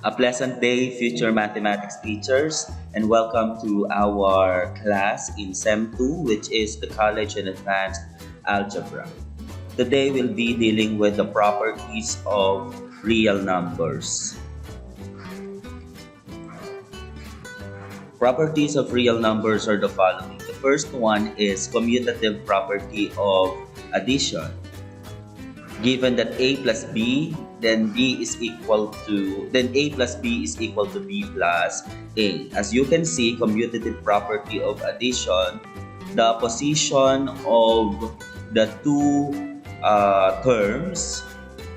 A pleasant day, future mathematics teachers, and welcome to our class in SEM 2, which is the College and Advanced Algebra. Today we'll be dealing with the properties of real numbers. Properties of real numbers are the following. The first one is commutative property of addition. Given that a plus b, then a plus b is equal to b plus a. As you can see, commutative property of addition, the position of the two terms,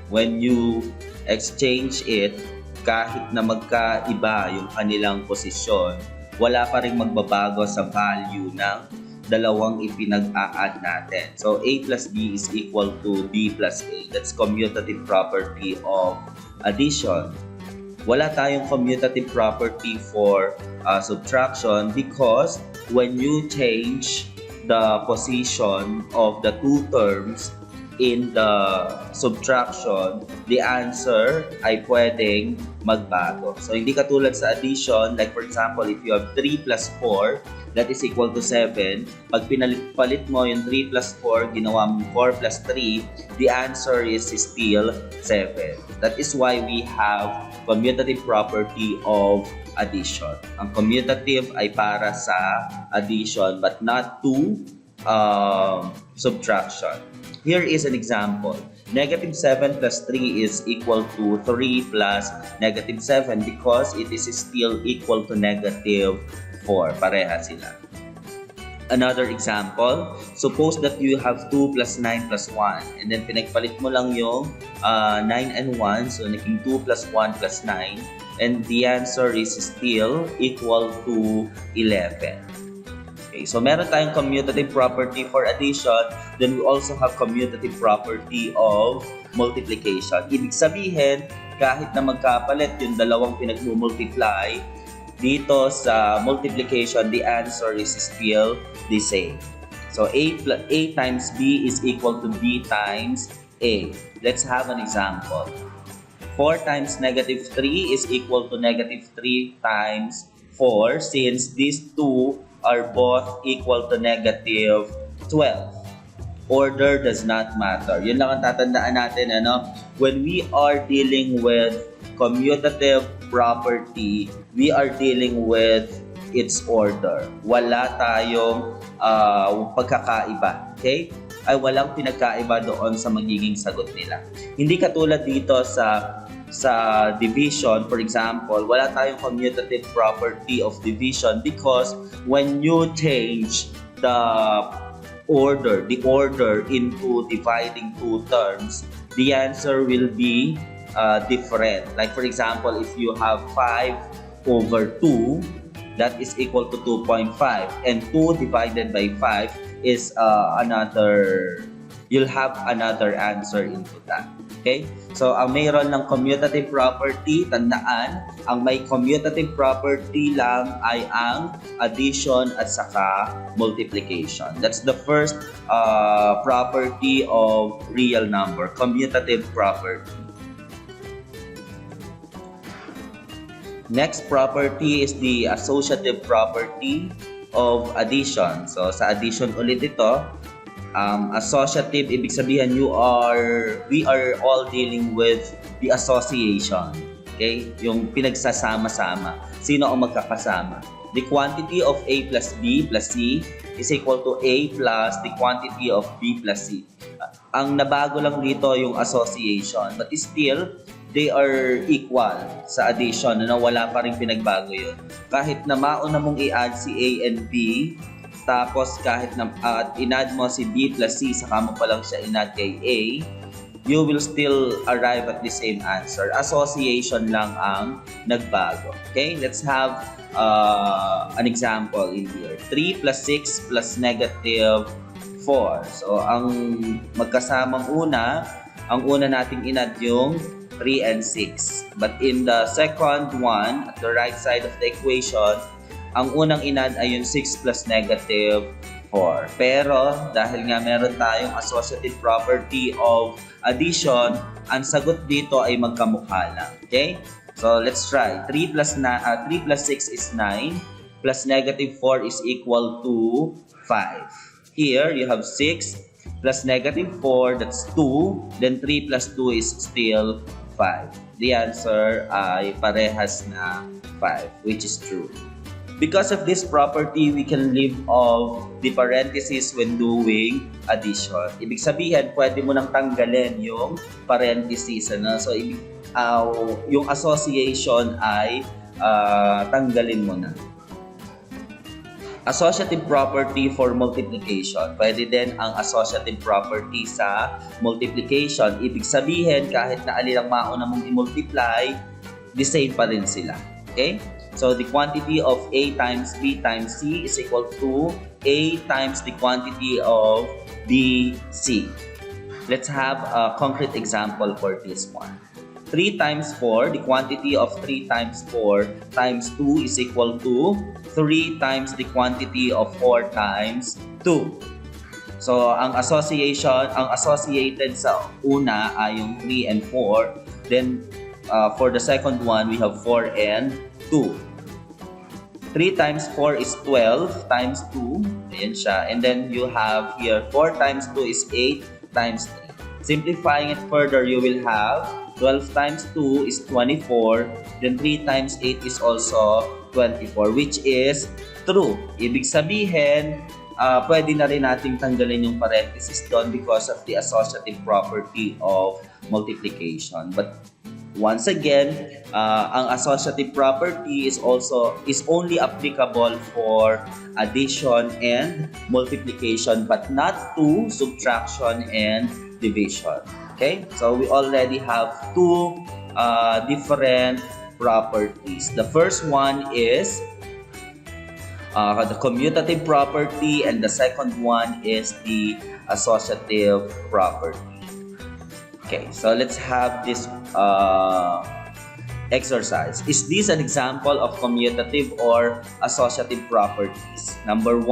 when you exchange it, kahit na magkaiba yung kanilang posisyon, wala pa rin magbabago sa value ng dalawang ipinag-a-add natin. So, a plus b is equal to b plus a. That's commutative property of addition. Wala tayong commutative property for subtraction because when you change the position of the two terms in the subtraction, the answer ay pwedeng magbago. So, hindi katulad sa addition, like for example, if you have 3 plus 4, that is equal to 7. Pag pinalit mo yung 3 plus 4, ginawa mo 4 plus 3, the answer is still 7. That is why we have commutative property of addition. Ang commutative ay para sa addition but not to subtraction. Here is an example. Negative 7 plus 3 is equal to 3 plus negative 7 because it is still equal to negative 4. Pareha sila. Another example, suppose that you have 2 plus 9 plus 1 and then pinagpalit mo lang yung 9 and 1, so naging 2 plus 1 plus 9 and the answer is still equal to 11. Okay, so meron tayong commutative property for addition, then we also have commutative property of multiplication. Ibig sabihin, kahit na magkapalit yung dalawang pinag-multiply, dito sa multiplication, the answer is still the same. So, a times b is equal to b times a. Let's have an example. 4 times negative 3 is equal to negative 3 times 4 since these two are both equal to negative 12. Order does not matter. Yun lang ang tatandaan natin, ano? When we are dealing with commutative property, we are dealing with its order. Wala tayong pagkakaiba. Okay? Ay walang pinagkaiba doon sa magiging sagot nila. Hindi katulad dito sa division, for example, wala tayong commutative property of division because when you change the order into dividing two terms, the answer will be different. Like for example, if you have 5 over 2, that is equal to 2.5 and 2 divided by 5 is you'll have another answer into that. Okay? So, ang mayroon ng commutative property, tandaan, ang may commutative property lang ay ang addition at saka multiplication. That's the first property of real number, commutative property. Next property is the associative property of addition. So, sa addition ulit ito, associative, ibig sabihin we are all dealing with the association. Okay? Yung pinagsasama-sama. Sino ang magkakasama? The quantity of a plus b plus c is equal to a plus the quantity of b plus c. Ang nabago lang dito yung association, but still, they are equal sa addition. Wala pa rin pinagbago yun. Kahit na mauna mong i-add si a and b, tapos kahit na in-add mo si b plus c, saka mo pa lang siya in-add kay a, you will still arrive at the same answer. Association lang ang nagbago. Okay? Let's have an example in here. 3 plus 6 plus negative 4. So, ang magkasamang ang una nating in-add yung 3 and 6. But in the second one, at the right side of the equation, ang unang in-add ay yung 6 plus negative 4. Pero dahil nga meron tayong associative property of addition, ang sagot dito ay magkamukha lang. Okay? So let's try. 3 plus 6 is 9, plus negative 4 is equal to 5. Here, you have 6 plus negative 4, that's 2. Then 3 plus 2 is still 5. The answer ay parehas na 5, which is true. Because of this property, we can leave off the parentheses when doing addition. Ibig sabihin, pwede mo nang tanggalin yung parentheses. Ano? So, yung association ay tanggalin mo na. Associative property for multiplication. Pwede din ang associative property sa multiplication. Ibig sabihin, kahit na alin ang mauna mong i-multiply, the same pa rin sila. Okay? So, the quantity of A times B times C is equal to A times the quantity of B, C. Let's have a concrete example for this one. 3 times 4, the quantity of 3 times 4 times 2 is equal to 3 times the quantity of 4 times 2. So, ang associated sa una ay yung 3 and 4. Then, for the second one, we have 4 and 2. 3 times 4 is 12 times 2. Ayan siya. And then you have here 4 times 2 is 8 times 3. Simplifying it further, you will have 12 times 2 is 24. Then 3 times 8 is also 24, which is true. Ibig sabihin, pwede na rin nating tanggalin yung parenthesis doon because of the associative property of multiplication. But once again, ang associative property is only applicable for addition and multiplication, but not to subtraction and division. Okay? So we already have two different properties. The first one is the commutative property, and the second one is the associative property. Okay, so let's have this exercise. Is this an example of commutative or associative properties? Number 1,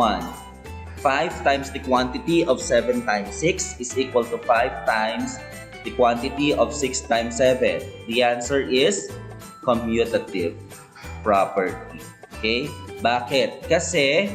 5 times the quantity of 7 times 6 is equal to 5 times the quantity of 6 times 7. The answer is commutative property. Okay? Bakit? Kasi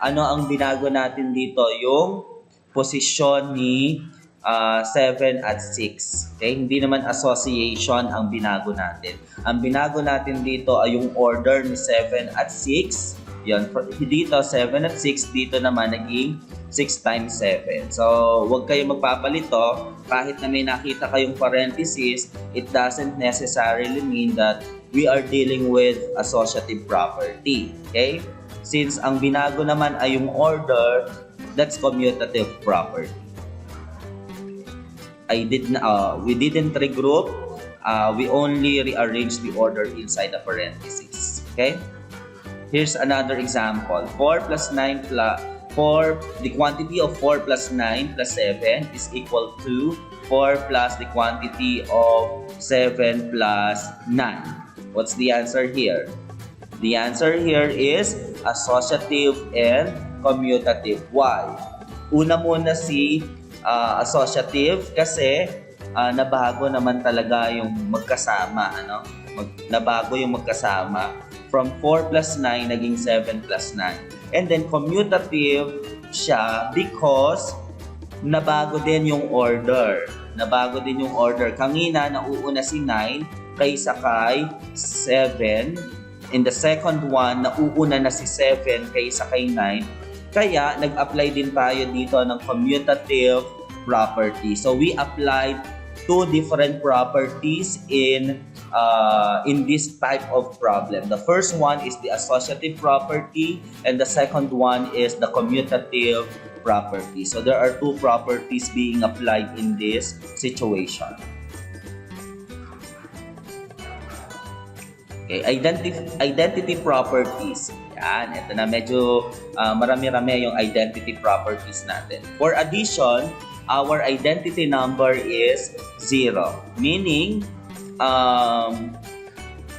ano ang binago natin dito? Yung posisyon ni 7 at 6. Okay? Hindi naman association ang binago natin. Ang binago natin dito ay yung order ni 7 at 6. Yan. Dito 7 at 6. Dito naman naging 6 times 7. So, huwag kayong magpapalito. Kahit na may nakita kayong parenthesis, it doesn't necessarily mean that we are dealing with associative property. Okay? Since ang binago naman ay yung order, that's commutative property. We didn't regroup. We only rearranged the order inside the parentheses. Okay? Here's another example. 4 plus 9 plus 4, the quantity of 4 plus 9 plus 7 is equal to 4 plus the quantity of 7 plus 9. What's the answer here? The answer here is associative and commutative. Why? Una muna si associative kasi nabago naman talaga yung magkasama. Nabago yung magkasama. From 4 plus 9, naging 7 plus 9. And then commutative siya because nabago din yung order. Kanina, nauuna si 9 kaysa kay 7. In the second one, nauuna na si 7 kaysa kay 9. Kaya, nag-apply din tayo dito ng commutative property. So, we applied two different properties in this type of problem. The first one is the associative property, and the second one is the commutative property. So, there are two properties being applied in this situation. Okay, identity properties. Yan, ito na medyo marami-rami yung identity properties natin. For addition, our identity number is 0. Meaning,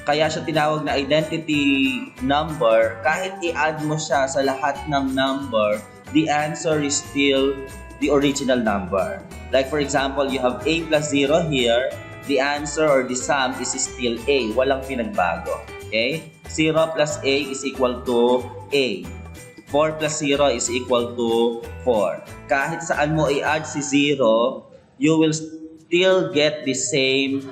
kaya siya tinawag na identity number, kahit i-add mo siya sa lahat ng number, the answer is still the original number. Like for example, you have a plus 0 here, the answer or the sum is still A. Walang pinagbago. Okay? 0 plus A is equal to A. 4 plus 0 is equal to 4. Kahit saan mo i-add si 0, you will still get the same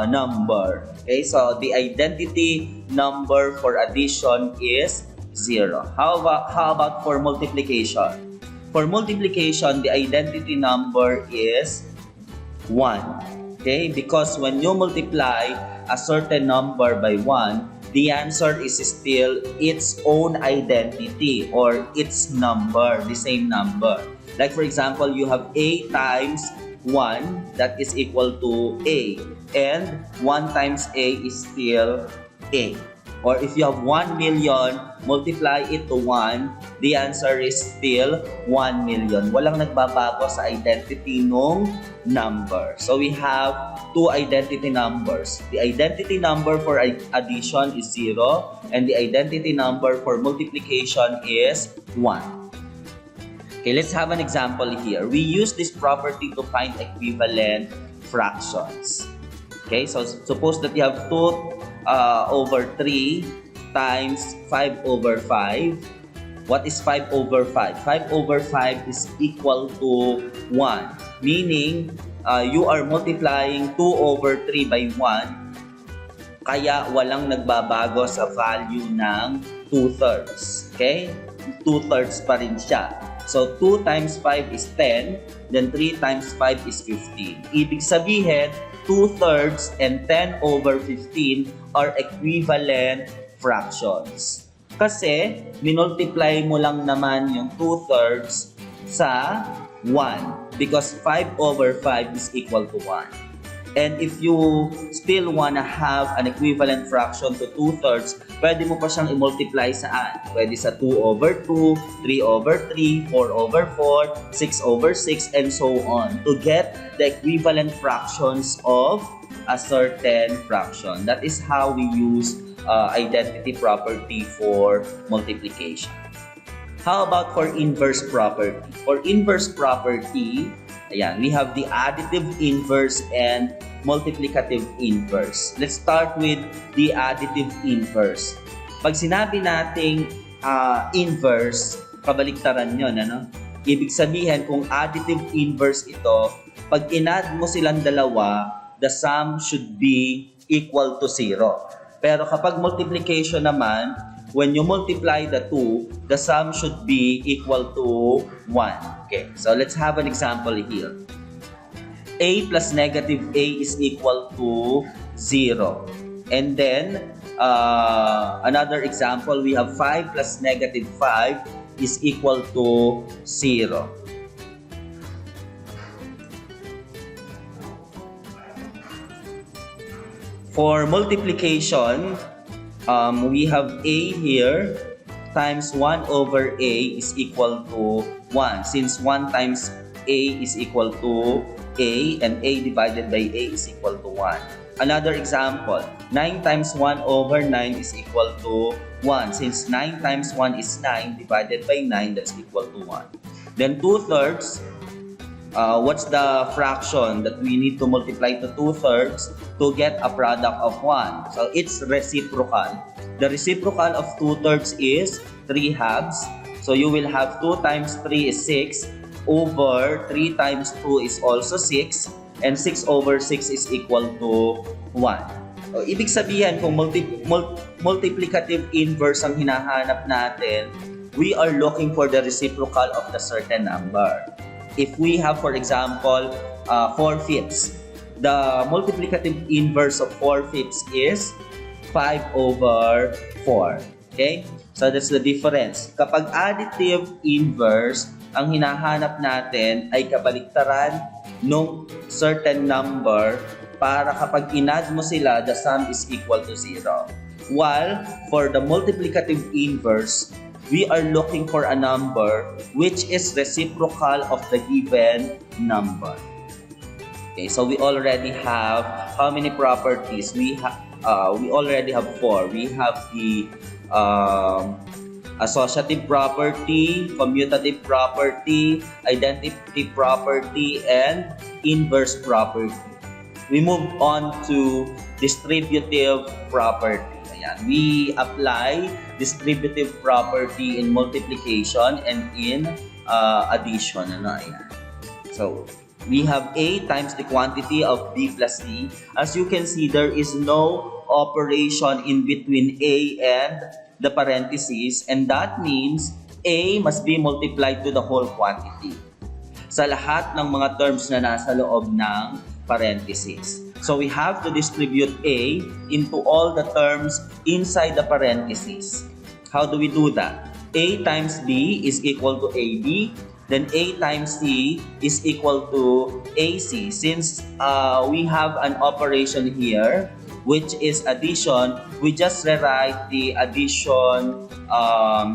number. Okay? So, the identity number for addition is 0. How about for multiplication? For multiplication, the identity number is 1. Okay? Because when you multiply a certain number by 1, the answer is still its own identity or its number, the same number. Like for example, you have A times 1, that is equal to A. And 1 times A is still A. Or if you have 1 million, multiply it to 1, the answer is still 1 million. Walang nagbabago sa identity nung number. So we have two identity numbers. The identity number for addition is 0, and the identity number for multiplication is 1. Okay, let's have an example here. We use this property to find equivalent fractions. Okay, so suppose that you have 2 over 3 times 5 over 5. What is 5 over 5? 5 over 5 is equal to 1. Meaning, you are multiplying 2 over 3 by 1. Kaya walang nagbabago sa value ng 2/3. Okay? 2/3 pa rin siya. So, 2 times 5 is 10. Then 3 times 5 is 15. Ibig sabihin, 2/3 and 10 over 15 are equivalent fractions. Kasi, minultiply mo lang naman yung 2/3 sa 1 because 5 over 5 is equal to 1. And if you still wanna have an equivalent fraction to 2/3, pwede mo pa siyang i-multiply saan? Pwede sa 2 over 2, 3 over 3, 4 over 4, 6 over 6, and so on to get the equivalent fractions of a certain fraction. That is how we use identity property for multiplication. How about for inverse property? For inverse property, ayan, we have the additive inverse and multiplicative inverse. Let's start with the additive inverse. Pag sinabi nating inverse, kabaliktaran yun, ano? Ibig sabihin, kung additive inverse ito, pag in-add mo silang dalawa, the sum should be equal to 0. Pero kapag multiplication naman, when you multiply the 2, the sum should be equal to 1. Okay, so let's have an example here. A plus negative A is equal to 0. And then, another example, we have 5 plus negative 5 is equal to 0. For multiplication, we have A here times 1 over A is equal to 1. Since 1 times A is equal to A and A divided by A is equal to 1. Another example, 9 times 1 over 9 is equal to 1. Since 9 times 1 is 9 divided by 9, that's equal to 1. Then 2/3, what's the fraction that we need to multiply to 2/3 to get a product of 1? So it's reciprocal. The reciprocal of 2/3 is 3 halves. So you will have 2 times 3 is 6 over 3 times 2 is also 6, and 6 over 6 is equal to 1. So, ibig sabihin, kung multiplicative inverse ang hinahanap natin, we are looking for the reciprocal of the certain number. If we have, for example, 4/5, the multiplicative inverse of 4/5 is 5 over 4. Okay? So that's the difference. Kapag additive inverse, ang hinahanap natin ay kabaliktaran ng certain number para kapag in-add mo sila, the sum is equal to 0. While for the multiplicative inverse, we are looking for a number which is reciprocal of the given number. Okay, so we already have how many properties? We already have 4. We have the associative property, commutative property, identity property, and inverse property. we move on to distributive property. Ayan. We apply distributive property in multiplication and in addition. Ano? Ayan. So, we have A times the quantity of B plus C. As you can see, there is no operation in between A and the parentheses, and that means A must be multiplied to the whole quantity sa lahat ng mga terms na nasa loob ng parentheses. So we have to distribute A into all the terms inside the parentheses. How do we do that? A times B is equal to AB. Then A times C is equal to AC. Since we have an operation here, which is addition, we just rewrite the addition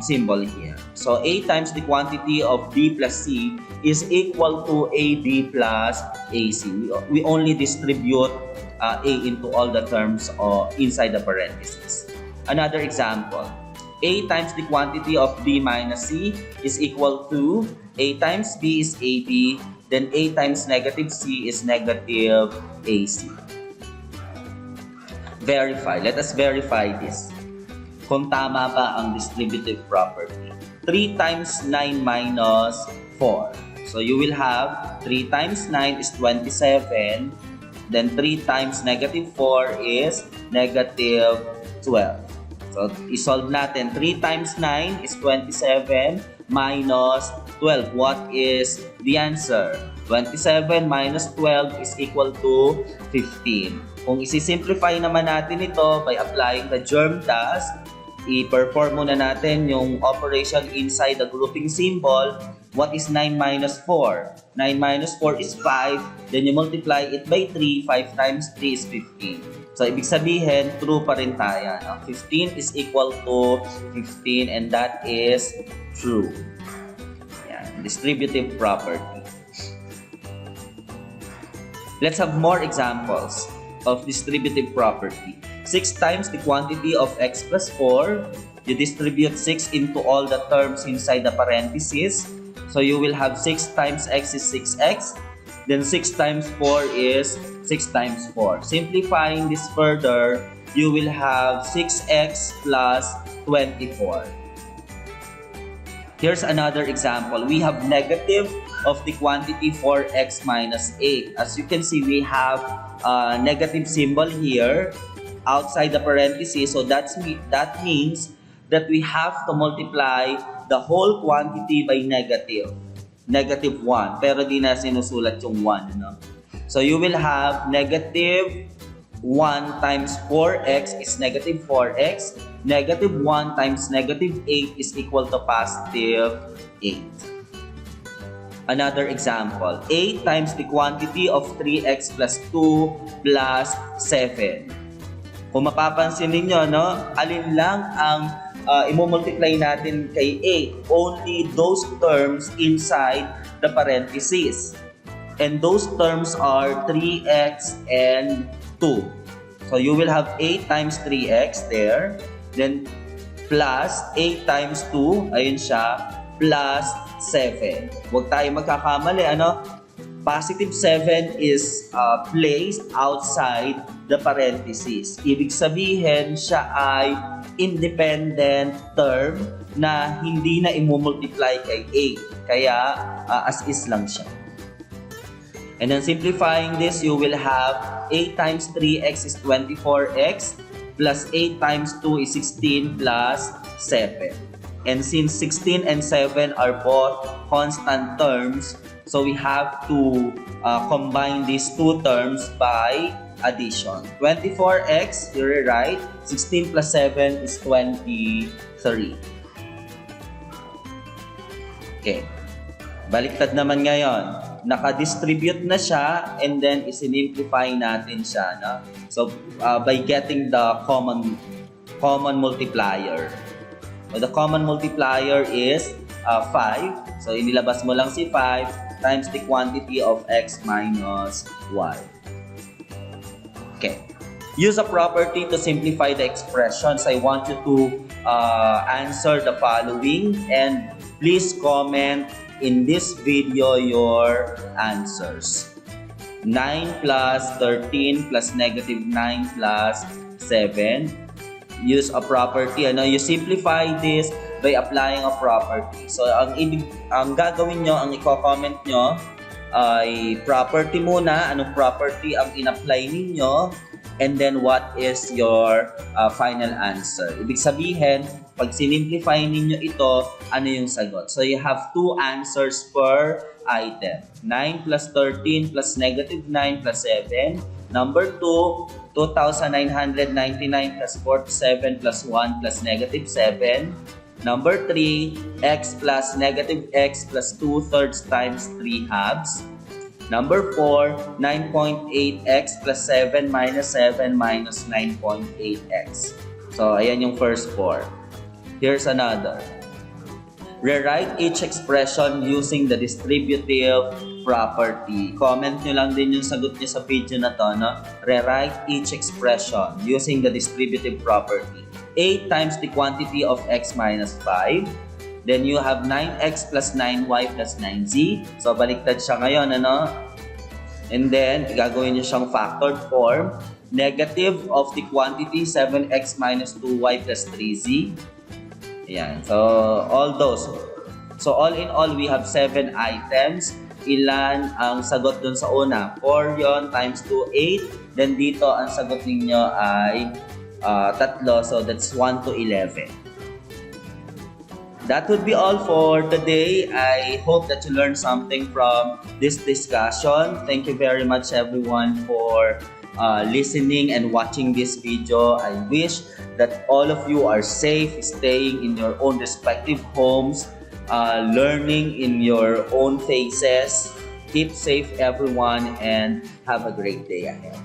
symbol here. So A times the quantity of B plus C is equal to AB plus AC. We only distribute A into all the terms inside the parentheses. Another example. A times the quantity of B minus C is equal to A times B is AB, then A times negative C is negative AC. Verify. Let us verify this. Kung tama ba ang distributive property. 3 times 9 minus 4. So you will have 3 times 9 is 27. Then 3 times negative 4 is negative 12. So isolve natin. 3 times 9 is 27 minus 12. What is the answer? 27 minus 12 is equal to 15. Kung isi-simplify naman natin ito by applying the germ task, i-perform muna natin yung operation inside the grouping symbol. What is 9 minus 4? 9 minus 4 is 5. Then you multiply it by 3. 5 times 3 is 15. So, ibig sabihin, true pa rin tayo. No? 15 is equal to 15 and that is true. Yan. Distributive property. Let's have more examples of distributive property. 6 times the quantity of x plus 4. You distribute 6 into all the terms inside the parentheses. So you will have 6 times x is 6x. Then 6 times 4 is 6 times 4. Simplifying this further, you will have 6x plus 24. Here's another example. We have negative of the quantity 4x minus 8. As you can see, we have a negative symbol here outside the parenthesis. So that means that we have to multiply the whole quantity by negative. Negative 1. Pero di na sinusulat yung 1. No? So you will have negative 1 times 4x is negative 4x. Negative 1 times negative 8 is equal to positive 8. Another example. 8 times the quantity of 3x plus 2 plus 7. Kung mapapansin ninyo, no, alin lang ang imumultiply natin kay 8? Only those terms inside the parentheses. And those terms are 3x and 2. So you will have 8 times 3x there. Then plus 8 times 2, ayun siya, plus 7. Huwag tayo magkakamali, ano? Positive 7 is placed outside the parentheses. Ibig sabihin, siya ay independent term na hindi na imumultiply kay 8. Kaya, as is lang siya. And then simplifying this, you will have 8 times 3x is 24x plus 8 times 2 is 16 plus 7. And since 16 and 7 are both constant terms, so we have to combine these two terms by addition. 24x, you're right. 16 plus 7 is 23. Okay. Baliktad naman ngayon. Naka-distribute na siya and then isinimplify natin siya. No? So, by getting the common multiplier. So, the common multiplier is 5. So, inilabas mo lang si 5 times the quantity of x minus y. Okay. Use a property to simplify the expressions. I want you to answer the following and please comment in this video your answers. 9 plus 13 plus negative 9 plus 7. Use a property. You simplify this by applying a property. So, ang gagawin nyo, ang i-comment nyo, ay property muna. Anong property ang in-apply ninyo? And then, what is your final answer? Ibig sabihin, pag sinimplify ninyo ito, ano yung sagot? So, you have two answers per item. 9 plus 13 plus negative 9 plus 7. Number 2, 2,999 plus 47 plus 1 plus negative 7. Number 3, x plus negative x plus 2/3 times 3 halves. Number 4, 9.8x plus 7 minus 7 minus 9.8x. So, ayan yung first 4. Here's another. Rewrite each expression using the distributive property. Comment nyo lang din yung sagot nyo sa video na to, no? Rewrite each expression using the distributive property. 8 times the quantity of x minus 5. Then you have 9x plus 9y plus 9z. So, baliktad siya ngayon, And then, gagawin nyo siyang factored form. Negative of the quantity, 7x minus 2y plus 3z. Ayan. So, all those. So, all in all, we have 7 items. Ilan ang sagot dun sa una? 4 yon times 2, 8. Then, dito, ang sagot ninyo ay 3. So, that's 1 to 11. That would be all for today. I hope that you learned something from this discussion. Thank you very much everyone for listening and watching this video. I wish that all of you are safe, staying in your own respective homes, learning in your own paces. Keep safe everyone and have a great day ahead.